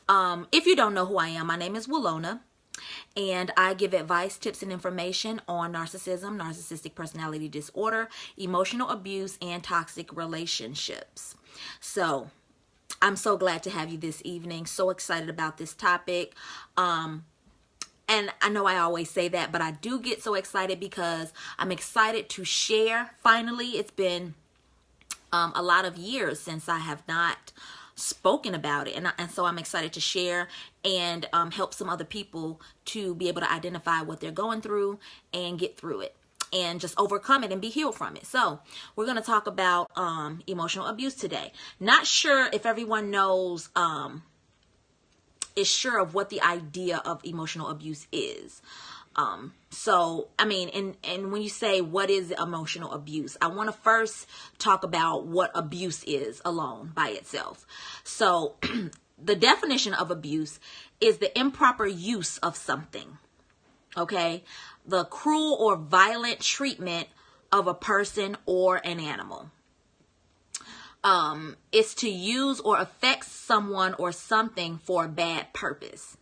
If you don't know who I am, my name is Willona, and I give advice, tips, and information on narcissism, narcissistic personality disorder, emotional abuse, and toxic relationships. So, I'm so glad to have you this evening. So excited about this topic. And I know I always say that, but I do get so excited because I'm excited to share. Finally, it's been a lot of years since I have not spoken about it, and so I'm excited to share and help some other people to be able to identify what they're going through and get through it and just overcome it and be healed from it. So we're going to talk about emotional abuse today. Not sure if everyone knows is sure of what the idea of emotional abuse is. So, I mean, and when you say what is emotional abuse, I want to first talk about what abuse is alone by itself. So, the definition of abuse is the improper use of something, okay? The cruel or violent treatment of a person or an animal. It's to use or affect someone or something for a bad purpose.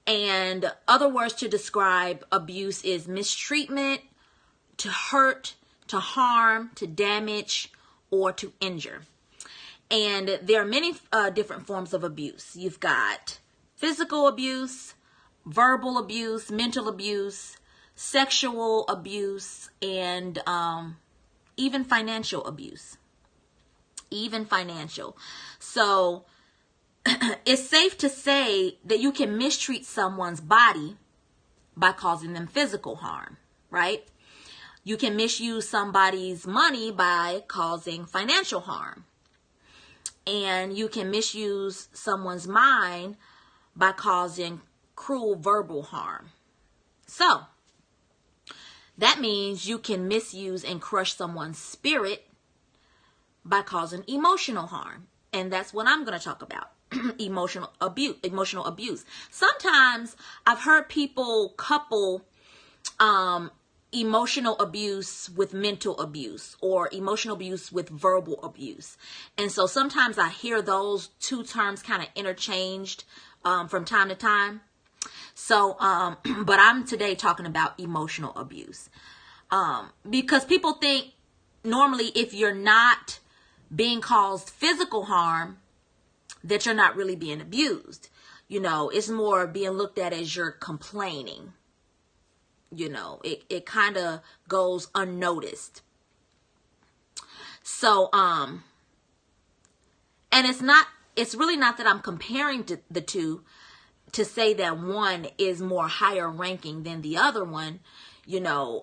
And other words to describe abuse is mistreatment, to hurt, to harm, to damage, or to injure. And there are many different forms of abuse. You've got physical abuse, verbal abuse, mental abuse, sexual abuse, and even financial abuse. Even financial. So it's safe to say that you can mistreat someone's body by causing them physical harm, right? You can misuse somebody's money by causing financial harm. And you can misuse someone's mind by causing cruel verbal harm. So that means you can misuse and crush someone's spirit by causing emotional harm. And that's what I'm going to talk about. Emotional abuse. Sometimes I've heard people couple emotional abuse with mental abuse, or emotional abuse with verbal abuse. And so sometimes I hear those two terms kind of interchanged from time to time. So, but I'm today talking about emotional abuse. Because people think normally if you're not being caused physical harm, that you're not really being abused. You know, it's more being looked at as you're complaining. You know, it kind of goes unnoticed. So, and it's really not that I'm comparing the two to say that one is more higher ranking than the other one, you know,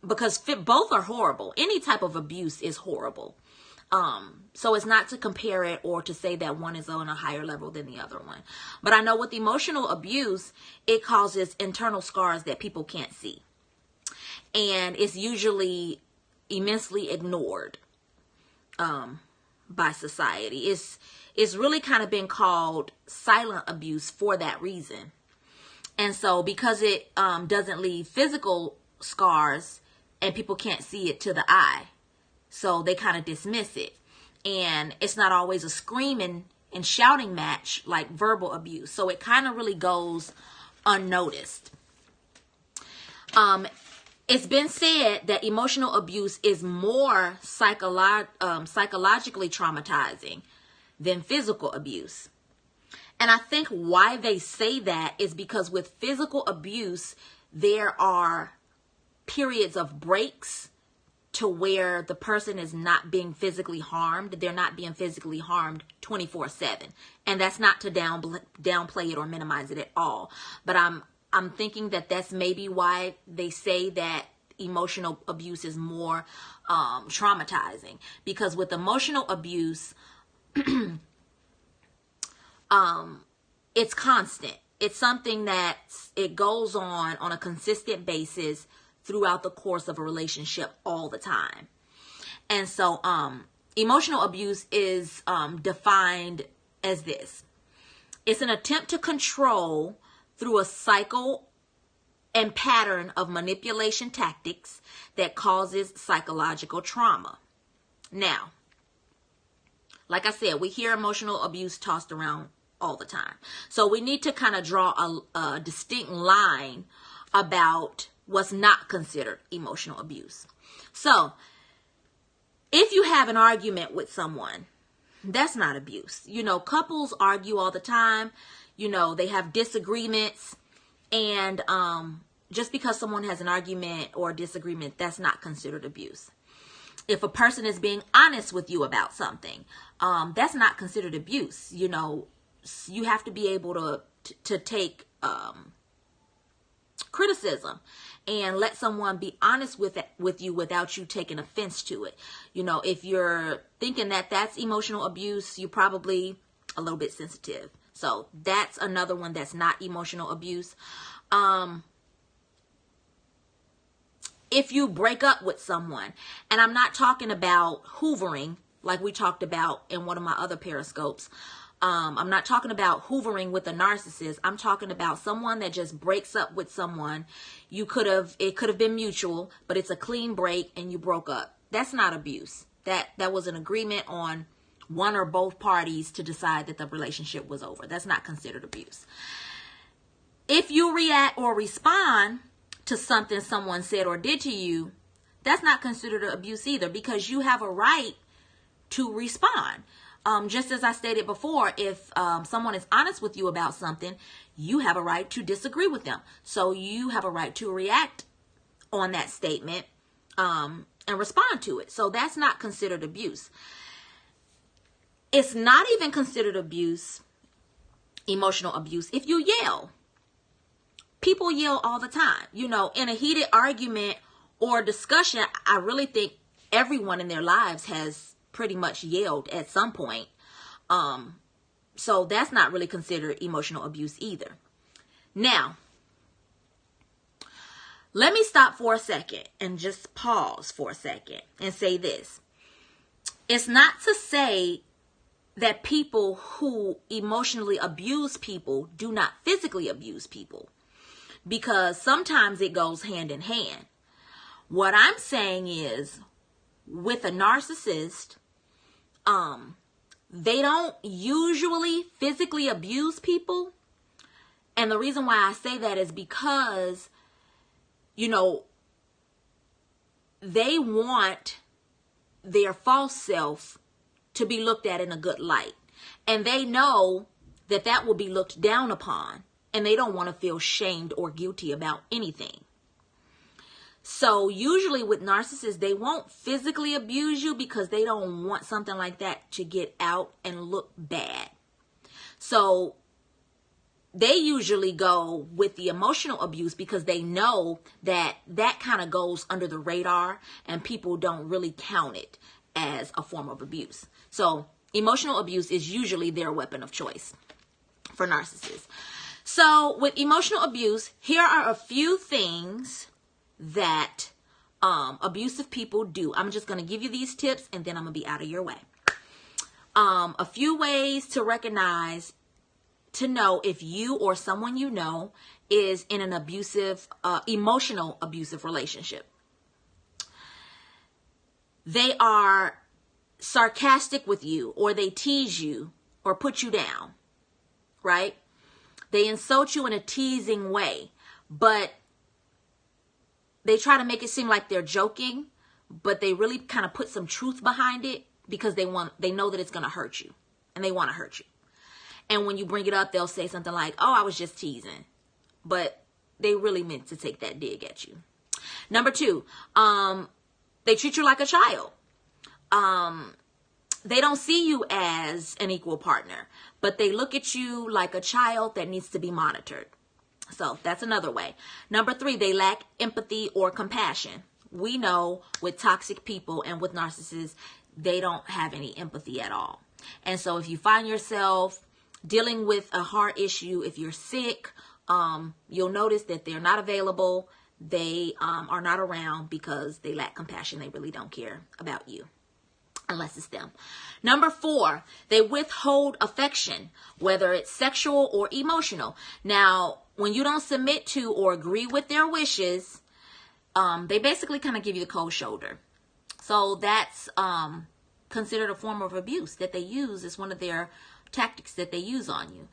because both are horrible. Any type of abuse is horrible. So it's not to compare it or to say that one is on a higher level than the other one. But I know with emotional abuse, it causes internal scars that people can't see. And it's usually immensely ignored by society. It's really kind of been called silent abuse for that reason. And so because it doesn't leave physical scars and people can't see it to the eye, so they kind of dismiss it. And it's not always a screaming and shouting match like verbal abuse. So it kind of really goes unnoticed. It's been said that emotional abuse is more psychologically traumatizing than physical abuse. And I think why they say that is because with physical abuse, there are periods of breaks to where the person is not being physically harmed. They're not being physically harmed 24/7. And that's not to downplay it or minimize it at all. But I'm thinking that that's maybe why they say that emotional abuse is more traumatizing. Because with emotional abuse, it's constant. It's something that it goes on a consistent basis throughout the course of a relationship all the time. And so emotional abuse is defined as this. It's an attempt to control through a cycle and pattern of manipulation tactics that causes psychological trauma. Now, like I said, we hear emotional abuse tossed around all the time. So we need to kind of draw a distinct line about what's not considered emotional abuse. So if you have an argument with someone, that's not abuse. You know, couples argue all the time. You know, they have disagreements, and just because someone has an argument or disagreement, that's not considered abuse. If a person is being honest with you about something, that's not considered abuse. You know, you have to be able to take criticism and let someone be honest with you without you taking offense to it. You know, if you're thinking that that's emotional abuse, you're probably a little bit sensitive. So that's another one that's not emotional abuse. If you break up with someone, and I'm not talking about hoovering like we talked about in one of my other periscopes. I'm not talking about hoovering with a narcissist. I'm talking about someone that just breaks up with someone. It could have been mutual, but it's a clean break and you broke up. That's not abuse. That was an agreement on one or both parties to decide that the relationship was over. That's not considered abuse. If you react or respond to something someone said or did to you, that's not considered abuse either, because you have a right to respond. Just as I stated before, if someone is honest with you about something, you have a right to disagree with them. So you have a right to react on that statement and respond to it. So that's not considered abuse. It's not even considered abuse, emotional abuse, if you yell. People yell all the time. You know, in a heated argument or discussion, I really think everyone in their lives has pretty much yelled at some point. So that's not really considered emotional abuse either. Now, let me stop for a second and just pause for a second and say this. It's not to say that people who emotionally abuse people do not physically abuse people, because sometimes it goes hand in hand. What I'm saying is, with a narcissist, they don't usually physically abuse people. And the reason why I say that is because, you know, they want their false self to be looked at in a good light. And they know that that will be looked down upon. And they don't want to feel shamed or guilty about anything. So usually with narcissists, they won't physically abuse you because they don't want something like that to get out and look bad. So they usually go with the emotional abuse because they know that that kind of goes under the radar and people don't really count it as a form of abuse. So emotional abuse is usually their weapon of choice for narcissists. So with emotional abuse, here are a few things that abusive people do. I'm just going to give you these tips and then I'm going to be out of your way. A few ways to recognize, to know if you or someone you know is in an abusive, emotional abusive relationship. They are sarcastic with you, or they tease you or put you down, right? They insult you in a teasing way, but they try to make it seem like they're joking, but they really kind of put some truth behind it because they know that it's going to hurt you and they want to hurt you. And when you bring it up, they'll say something like, "Oh, I was just teasing," but they really meant to take that dig at you. Number two, they treat you like a child. They don't see you as an equal partner, but they look at you like a child that needs to be monitored. So that's another way. Number three, they lack empathy or compassion. We know with toxic people and with narcissists, they don't have any empathy at all. And so if you find yourself dealing with a hard issue, if you're sick, you'll notice that they're not available. They are not around because they lack compassion. They really don't care about you, unless it's them. Number four, they withhold affection, whether it's sexual or emotional. Now, when you don't submit to or agree with their wishes, they basically kind of give you the cold shoulder. So that's considered a form of abuse that they use as one of their tactics that they use on you.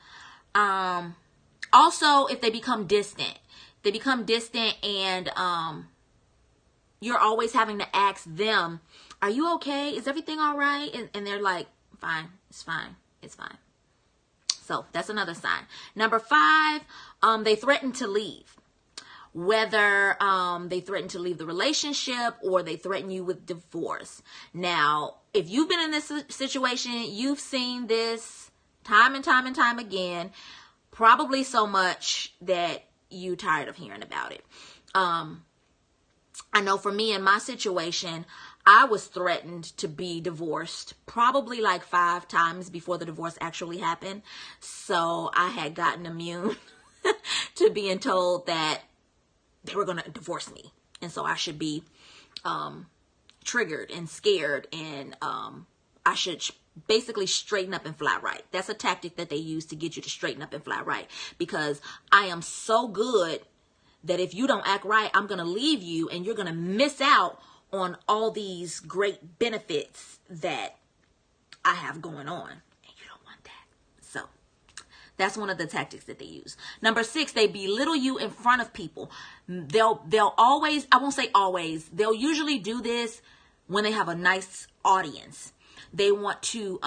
Also, if they become distant, and you're always having to ask them, are you okay? Is everything all right? And they're like, fine, it's fine, it's fine. So that's another sign. Number 5, they threaten to leave. Whether they threaten to leave the relationship or they threaten you with divorce. Now, if you've been in this situation, you've seen this time and time and time again, probably so much that you're tired of hearing about it. I know for me in my situation, I was threatened to be divorced probably like 5 times before the divorce actually happened. So I had gotten immune to being told that they were going to divorce me. And so I should be triggered and scared, and I should basically straighten up and fly right. That's a tactic that they use to get you to straighten up and fly right, because I am so good that if you don't act right, I'm going to leave you and you're going to miss out on all these great benefits that I have going on. And you don't want that. So that's one of the tactics that they use. Number 6, they belittle you in front of people. They'll always, I won't say always, they'll usually do this when they have a nice audience. They want to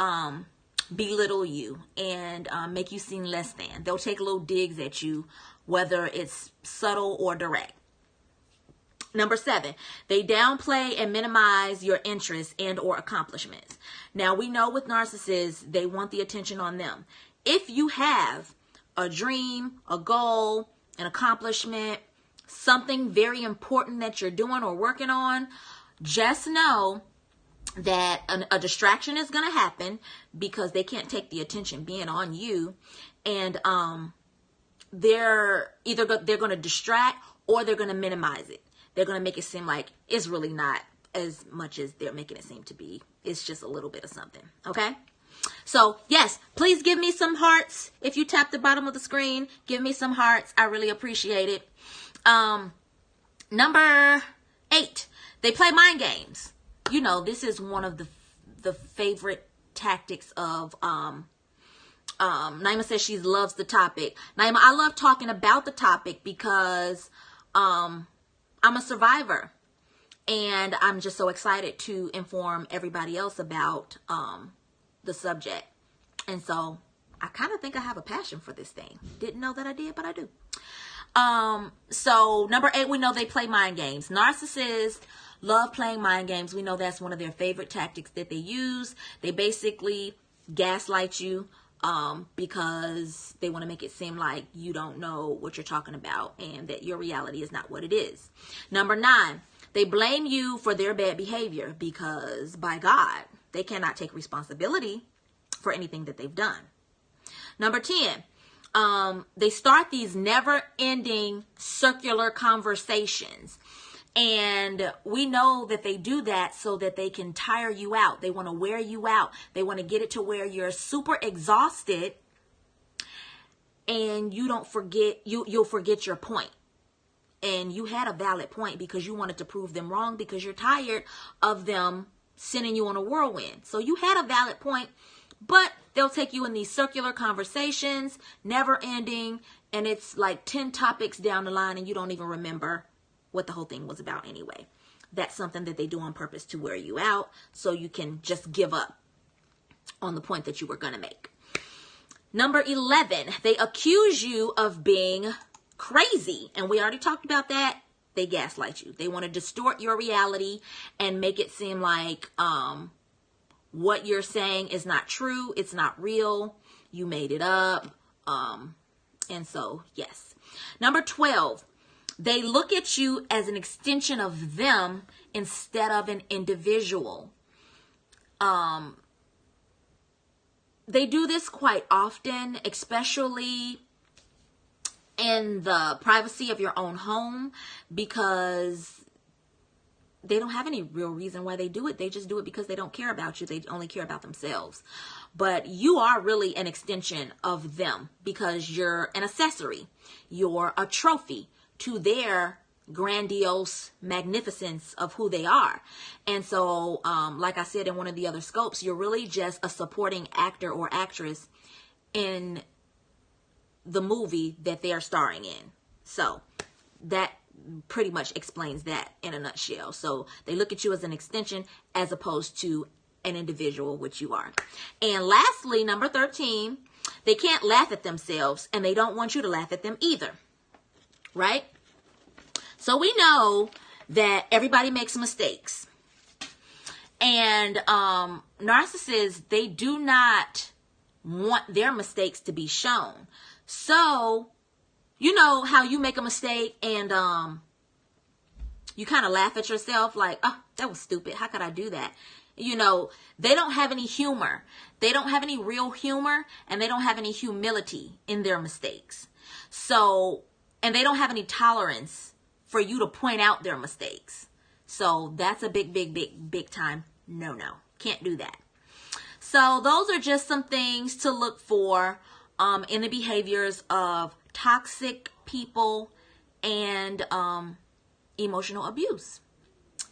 belittle you and make you seem less than. They'll take little digs at you, whether it's subtle or direct. Number 7, they downplay and minimize your interests and or accomplishments. Now, we know with narcissists, they want the attention on them. If you have a dream, a goal, an accomplishment, something very important that you're doing or working on, just know that a distraction is going to happen, because they can't take the attention being on you. And they're going to distract, or they're going to minimize it. They're going to make it seem like it's really not as much as they're making it seem to be. It's just a little bit of something. Okay? So, yes, please give me some hearts. If you tap the bottom of the screen, give me some hearts. I really appreciate it. Number 8, they play mind games. You know, this is one of the favorite tactics of Naima says she loves the topic. Naima, I love talking about the topic because I'm a survivor, and I'm just so excited to inform everybody else about the subject. And so I kind of think I have a passion for this thing. Didn't know that I did, but I do. So number 8, we know they play mind games. Narcissists love playing mind games. We know that's one of their favorite tactics that they use. They basically gaslight you because they want to make it seem like you don't know what you're talking about and that your reality is not what it is. Number 9, they blame you for their bad behavior, because by God, they cannot take responsibility for anything that they've done. Number 10, they start these never-ending circular conversations. And we know that they do that so that they can tire you out. They want to wear you out. They want to get it to where you're super exhausted and you don't forget, you'll forget your point. And you had a valid point because you wanted to prove them wrong, because you're tired of them sending you on a whirlwind. So you had a valid point, but they'll take you in these circular conversations, never ending. And it's like 10 topics down the line and you don't even remember what the whole thing was about anyway. That's something that they do on purpose to wear you out so you can just give up on the point that you were going to make. Number 11, they accuse you of being crazy. And we already talked about that. They gaslight you. They want to distort your reality and make it seem like what you're saying is not true. It's not real. You made it up. And so, yes. Number 12, they look at you as an extension of them instead of an individual. They do this quite often, especially in the privacy of your own home, because they don't have any real reason why they do it. They just do it because they don't care about you. They only care about themselves. But you are really an extension of them because you're an accessory. You're a trophy to their grandiose magnificence of who they are. And so, like I said in one of the other scopes, you're really just a supporting actor or actress in the movie that they are starring in. So that pretty much explains that in a nutshell. So they look at you as an extension as opposed to an individual, which you are. And lastly, number 13, they can't laugh at themselves, and they don't want you to laugh at them either. Right? So we know that everybody makes mistakes. And narcissists, they do not want their mistakes to be shown. So, you know how you make a mistake and you kind of laugh at yourself like, oh, that was stupid. How could I do that? You know, they don't have any humor. They don't have any real humor, and they don't have any humility in their mistakes. So, and they don't have any tolerance for you to point out their mistakes. So that's a big time no. Can't do that. So those are just some things to look for in the behaviors of toxic people and emotional abuse.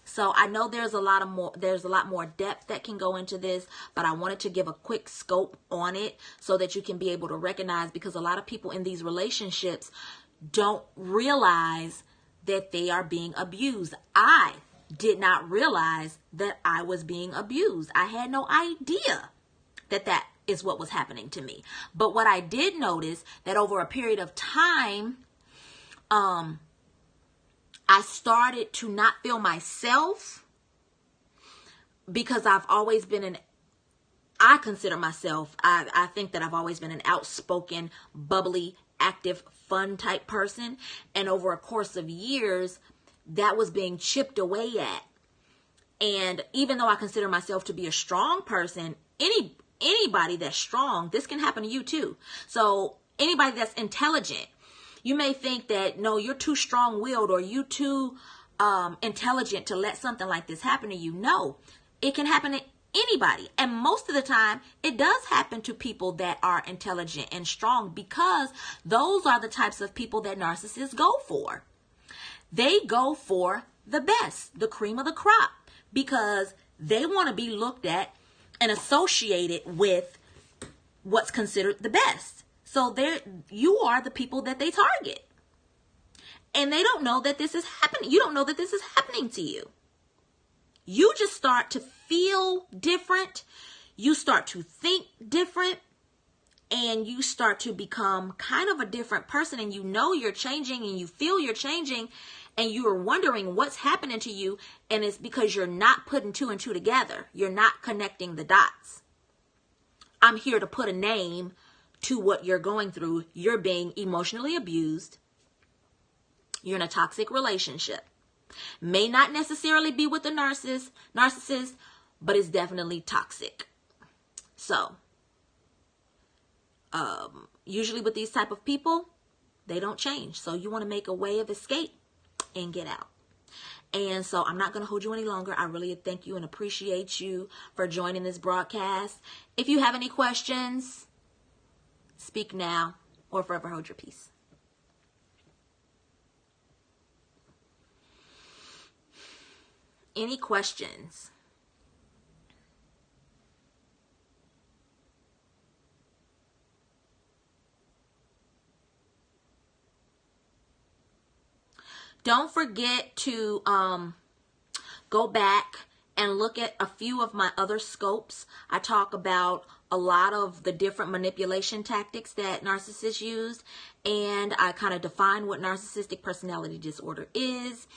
So I know there's a lot more depth that can go into this, but I wanted to give a quick scope on it so that you can be able to recognize, because a lot of people in these relationships don't realize that they are being abused. I did not realize that I was being abused. I had no idea that that is what was happening to me. But what I did notice that over a period of time, I started to not feel myself, because I've always been I consider myself, I think that I've always been an outspoken, bubbly, active, fun type person. And over a course of years, that was being chipped away at. And even though I consider myself to be a strong person, anybody that's strong, this can happen to you too. So anybody that's intelligent, you may think that, no, you're too strong-willed or you too intelligent to let something like this happen to you. No, it can happen to anybody. And most of the time, it does happen to people that are intelligent and strong, because those are the types of people that narcissists go for. They go for the best, the cream of the crop, because they want to be looked at and associated with what's considered the best. So you are the people that they target. And they don't know that this is happening. You don't know that this is happening to you. You just start to feel different. You start to think different. And you start to become kind of a different person. And you know you're changing, and you feel you're changing. And you are wondering what's happening to you. And it's because you're not putting two and two together. You're not connecting the dots. I'm here to put a name to what you're going through. You're being emotionally abused. You're in a toxic relationship. May not necessarily be with the narcissist, but it's definitely toxic. So, usually with these type of people, they don't change. So you want to make a way of escape and get out. And so I'm not going to hold you any longer. I really thank you and appreciate you for joining this broadcast. If you have any questions, speak now or forever hold your peace. Any questions? Don't forget to go back and look at a few of my other scopes. I talk about a lot of the different manipulation tactics that narcissists use, and I kind of define what narcissistic personality disorder is.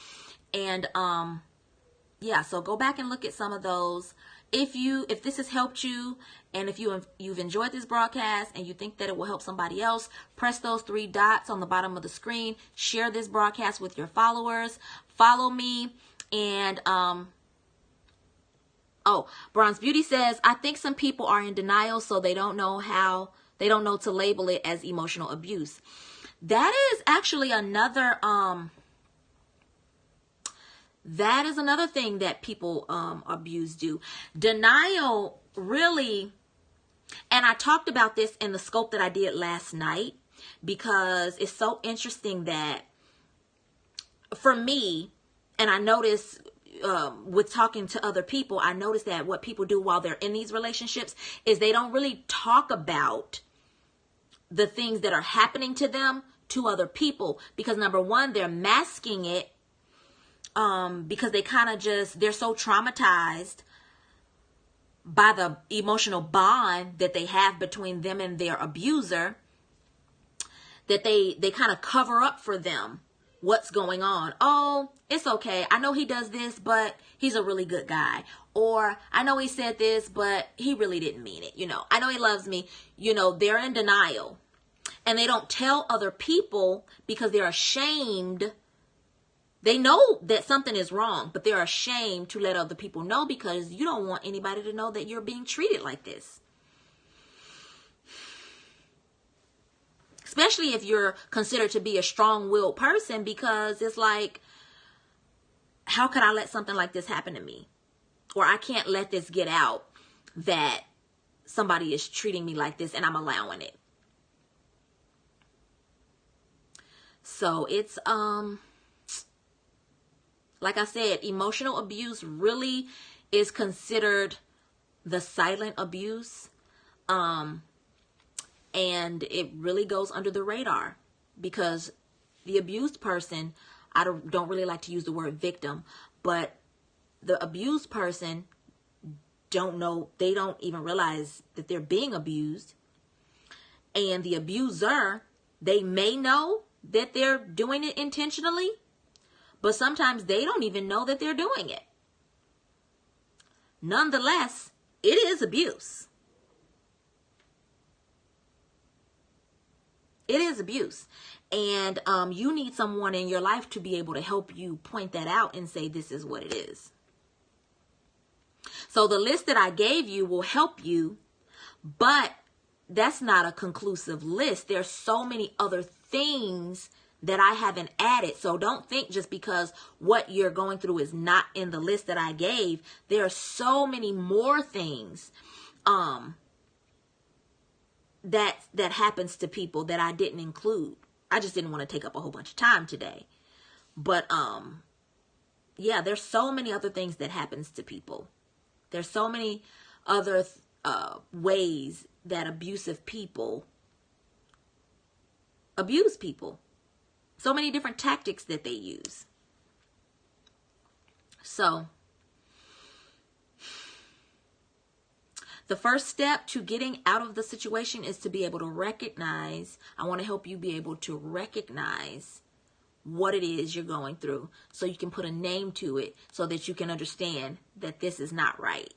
And yeah, so go back and look at some of those. If this has helped you, and if you've enjoyed this broadcast and you think that it will help somebody else, press those 3 dots on the bottom of the screen. Share this broadcast with your followers. Follow me. And oh, Bronze Beauty says, I think some people are in denial, so they don't know to label it as emotional abuse. That is actually another that is another thing that people abuse do. Denial really, and I talked about this in the scope that I did last night, because it's so interesting that for me, and I notice with talking to other people, I notice that what people do while they're in these relationships is they don't really talk about the things that are happening to them to other people, because number one, they're masking it because they kind of they're so traumatized by the emotional bond that they have between them and their abuser that they kind of cover up for them what's going on. Oh, it's okay. I know he does this, but he's a really good guy. Or I know he said this, but he really didn't mean it. You know, I know he loves me. You know, they're in denial. And they don't tell other people because they're ashamed. They know that something is wrong, but they're ashamed to let other people know because you don't want anybody to know that you're being treated like this. Especially if you're considered to be a strong-willed person, because it's like, how could I let something like this happen to me? Or I can't let this get out that somebody is treating me like this and I'm allowing it. So it's, like I said, emotional abuse really is considered the silent abuse. And it really goes under the radar because the abused person, I don't really like to use the word victim, but the abused person they don't even realize that they're being abused. And the abuser, they may know that they're doing it intentionally, but sometimes they don't even know that they're doing it. Nonetheless, it is abuse. It is abuse. And you need someone in your life to be able to help you point that out and say, this is what it is. So the list that I gave you will help you, but that's not a conclusive list. There's so many other things that I haven't added. So don't think just because what you're going through is not in the list that I gave. There are so many more things that happens to people that I didn't include. I just didn't want to take up a whole bunch of time today. But yeah, there's so many other things that happens to people. There's so many other ways that abusive people abuse people. So many different tactics that they use. So the first step to getting out of the situation is to be able to recognize. I want to help you be able to recognize what it is you're going through so you can put a name to it so that you can understand that this is not right.